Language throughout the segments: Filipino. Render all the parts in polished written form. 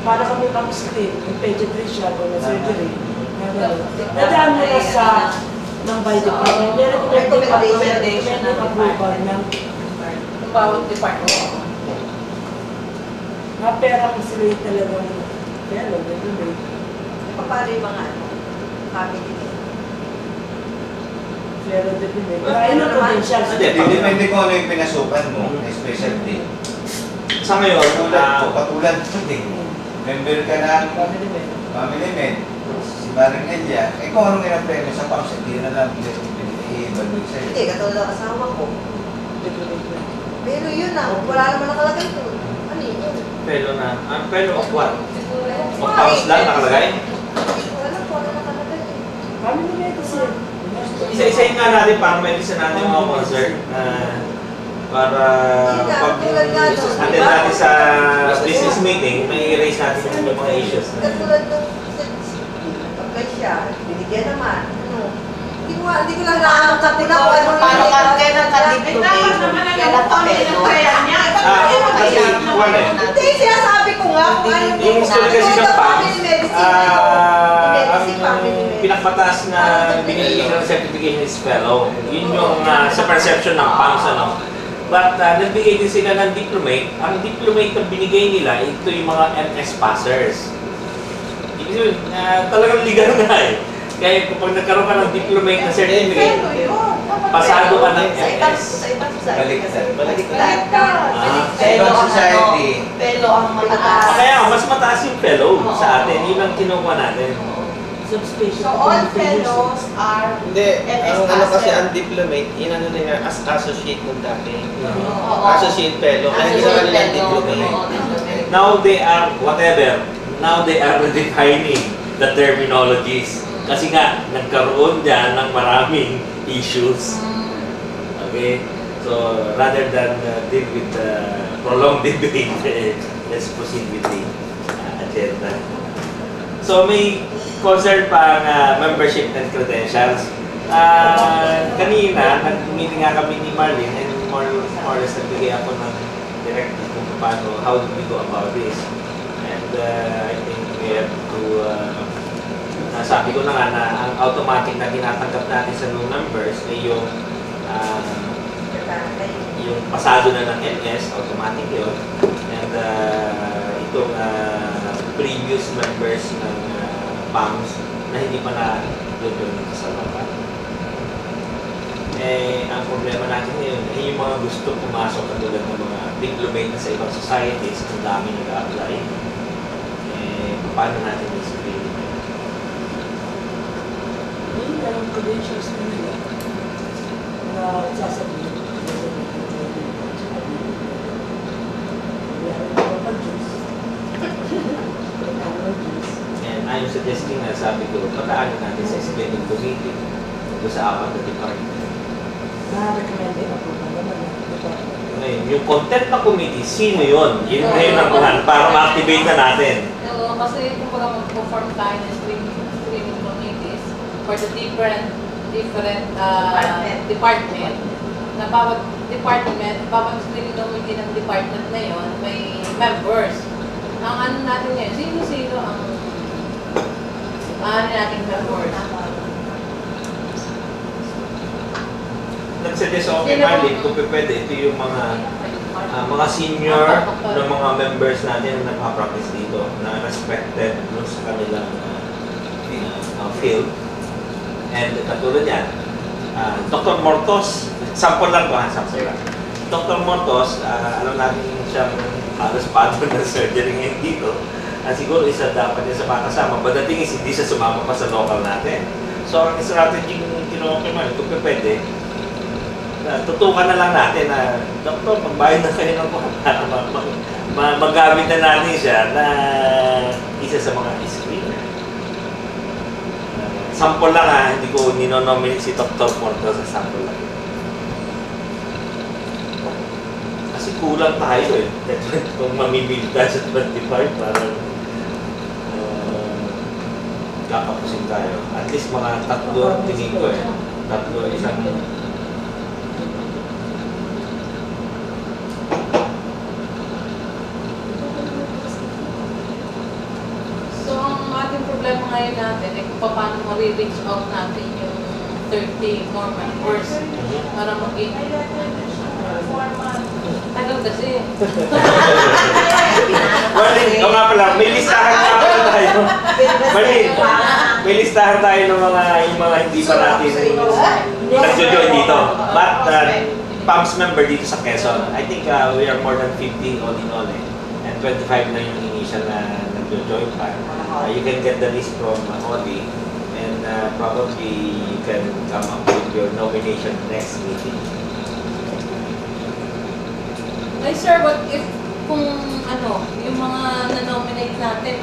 para kami pang-screen, yung pediatrician o na surgery. Nadaan mo na sa ng by department. May recommendation ng approval ng bawat department. mga pera ko sila yung talagang pero, gano'n. Paano yung mga family? Pero, depende. Kaya na credentials. Depende kung ano yung pinasukan mo, especially. Sa ngayon, patulad member ka na family med, si Maring Elia, kung anong ina-premyo sa PAMS, hindi na lang i-evaluate sa'yo. Hindi, katulad ng asawa ko. Pero yun na, wala naman nakalagay ko. Ano yun? Pelo na. Pelo of what? Of PAMS lang nakalagay? Wala po na nakalagay. Family med kasi. Isa-isahin nga natin para ma-listen natin yung mga concern. Para pag attend natin sa business meeting, may i-raise natin yung mga issues. Katulad ng apply siya, binigyan naman. Hindi ko lang nakakapit na kung ano paano ka kailan ka diplomate, kailan ka pelo. Hindi, sinasabi ko nga kung ano yung story kasi ng PAMS, ang pinakmataas na binigyan ng certification is fellow. Yun yung sa perception ng PAMS. But nagbigay din sila ng diplomate. Ang diplomate na binigay nila, ito yung mga MS passers. Ibig sabihin, talagang legal na eh. Kaya kapag nagkaroon ka ng diplomate na certificate, pasado ka ng MS. Sa ibang Baliktad. Baliktad. Sa ibang society. Pelo ang mataas. Kaya mas mataas yung fellow sa atin. Yun ang kinukuha natin. So all fellows are Hindi, MS ano kasi passer. ang diplomate, inano nila as associate ng dati. Oo. Associate fellow, kaya hindi naman nila diplomate. Now they are, whatever, now they are redefining the terminologies. Kasi nga, nagkaroon dyan ng maraming issues. Okay? So, rather than deal with the prolonged debate, let's proceed with the agenda. So, may concern pa membership and credentials. Kanina, nag-meeting nga kami ni Marlene and more or less nagbigay ako ng directive kung paano, how do we go about this. And I think we have to, sabi ko na nga na ang automatic na tinatanggap natin sa new members ay yung pasado na ng MS, automatic yun. And itong previous members ng PAMS na hindi pa na doon sa laban. Ang problema natin ngayon ay yung mga gusto pumasok katulad ng mga diplomate na sa ibang societies, ang dami nag-a-apply. Paano natin i-screen? Yung dalawang credentials na nila na sasabihin. And I'm suggesting na sabi ko, pataanin natin sa explaining committee ito sa apat na department. Na-recommend din ako naman ng department. Ngayon, yung content ng committee, sino yun? Yun na yun ang kuhan para ma-activate na natin. Oo, kasi kung baga mag-perform tayo ng screening committees for the different department, na bawat department, bawat screening committee ng department na yun, may members. Ang ano natin ngayon, sino-sino ang nating members? Nag-suggest ako kay Marlene kung pwede, ito yung mga senior na mga members natin na nagpa-practice dito na respected sa kanilang field. And katulad yan, Dr. Mortos, sample lang ko sample lang. Dr. Mortos, alam natin siyang halos pato ng surgery ngayon dito. Siguro isa dapat niya sa makasama. But the thing is, hindi siya sumama pa sa local natin. So, ang strategy yung kinuha kay Marlene, kung pwede, tutukan na lang natin na, Doktor, magbayad na kayo ng kuha para magamit na natin siya na isa sa mga screener. Sample lang hindi ko ninonominate si Dr. Porto sa sample lang. Kasi kulang tayo eh. Kung mamimili tayo sa 25, parang kakapusin tayo. At least mga tatlo, tingin ko tatlo, isang try natin, eh, kung paano ma-reach out natin yung 30 more members para maging tagal kasi. Well, nga pala, may listahan nga pala tayo. May listahan tayo ng yung mga hindi pa natin nag-join dito. But, PAMS member dito sa Quezon, I think we are more than 50 all in all and 25 na yung initial na nag-join pa. You can get the list from Oli and probably you can come up with your nomination next meeting. Ay sir, what if kung yung mga na-nominate natin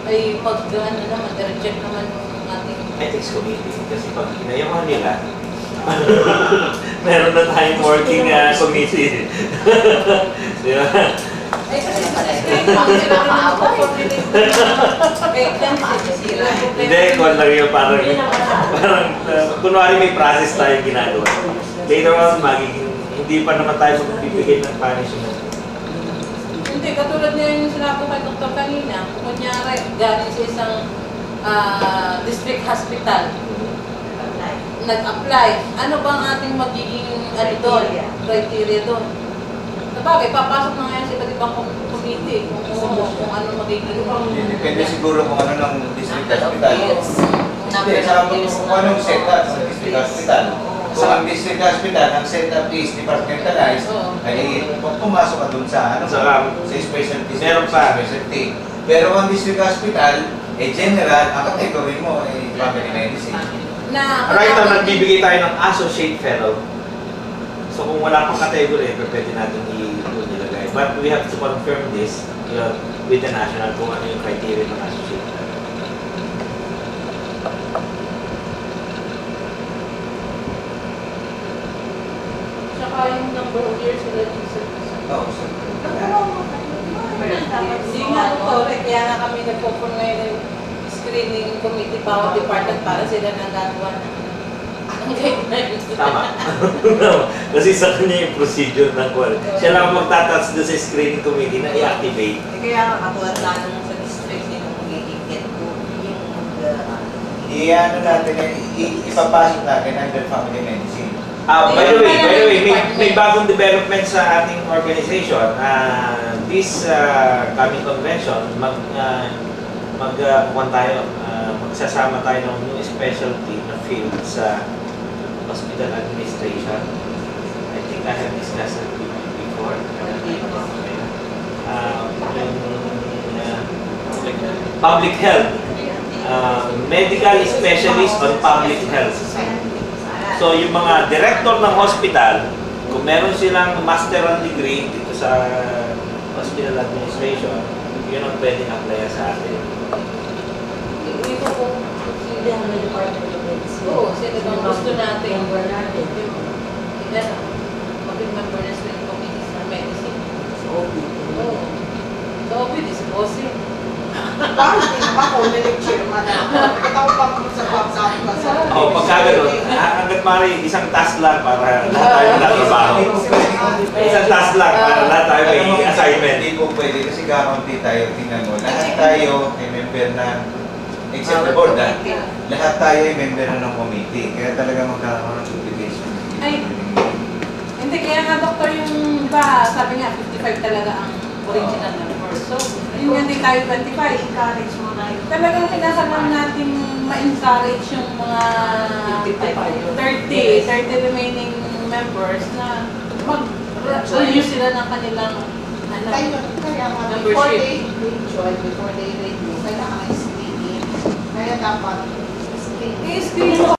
ay pag-ano naman, reject naman yung ating Ethics Committee, kasi pag inayawan nila, meron na tayong working committee. Di ba? ay kasi sa screen lang sila nakaka-coordinate Hindi, kung lang yun, parang kunwari may process tayo ginagawa. Later on, hindi pa naman tayo magbibigay ng punishment. Hindi, katulad niya yung sinabi ko kay Dr. kanina, kunyari, galing sa isang district hospital, nag-apply, ano bang ating magiging criteria doon? Sabagay, papasok na ngayon sa iba't ibang committee kung ano magiging... Depende siguro kung ano ng district hospital. Hindi, sa kung anong setup ng district hospital. Kung ang district hospital, ang setup is departmentalized, ay pumasok ka dun sa specialty. Meron pa. Specialty. Pero ang district hospital, general, ang category mo ay family medicine. Right now, nagbibigay tayo ng associate fellow. So kung wala pang category, pwede natin ilagay. But we have to confirm this with the national kung ano yung criteria ng associate fellow. Tsaka yung number of years sila yung service. Oo, sir. Hindi nga po, kaya nga kami nagpo-form ngayon ng screening committee bawat department para sila nagagawa ng guidelines. Tama. Kasi sa kanya yung procedure ng call. Siya lang magtatouch doon sa screening committee na i-activate. Kaya nga katulad lang sa district yung mag-i-get ko yung I-ano natin, ipapasok natin under family medicine. By the way, may bagong development sa ating organization. This coming convention, magsasama tayo ng new specialty na field sa hospital administration. I think I have discussed it before. Public health. Medical specialist on public health. So yung mga director ng hospital, kung meron silang master degree dito sa hospital administration, yun ang pwedeng applyan sa atin. Ito po, Hindi ang may department of medicine. oo, sila bang gusto natin. Member natin. Maging member na sila yung committee sa medicine. So, OB. Oo. So, obviously, si Bossing. Bakit hindi naman ako nilig-chairman na? Kita ko pa sa WhatsApp ka sa... Pagka gano'n, hanggat mari, isang task lang para lahat tayo nakatrabaho. Isang task lang para lahat tayo may assignment. Hindi po pwede kasi kakaunti tayo, tingnan mo. Lahat tayo ay member na, except the board, lahat tayo ay member na ng committee. Kaya talaga magkakaroon ng obligation. Ay, hindi, kaya nga doktor yung iba, sabi niya, 55 talaga ang original number. So, yun nga din tayo 25. Encourage mo na yun. Talagang kinasalan natin ma-encourage yung mga 30 remaining members na mag-use sila ng kanilang Kaya nga, membership. before they join, before they review, kailangan screening. Kaya dapat screening. I-screen mo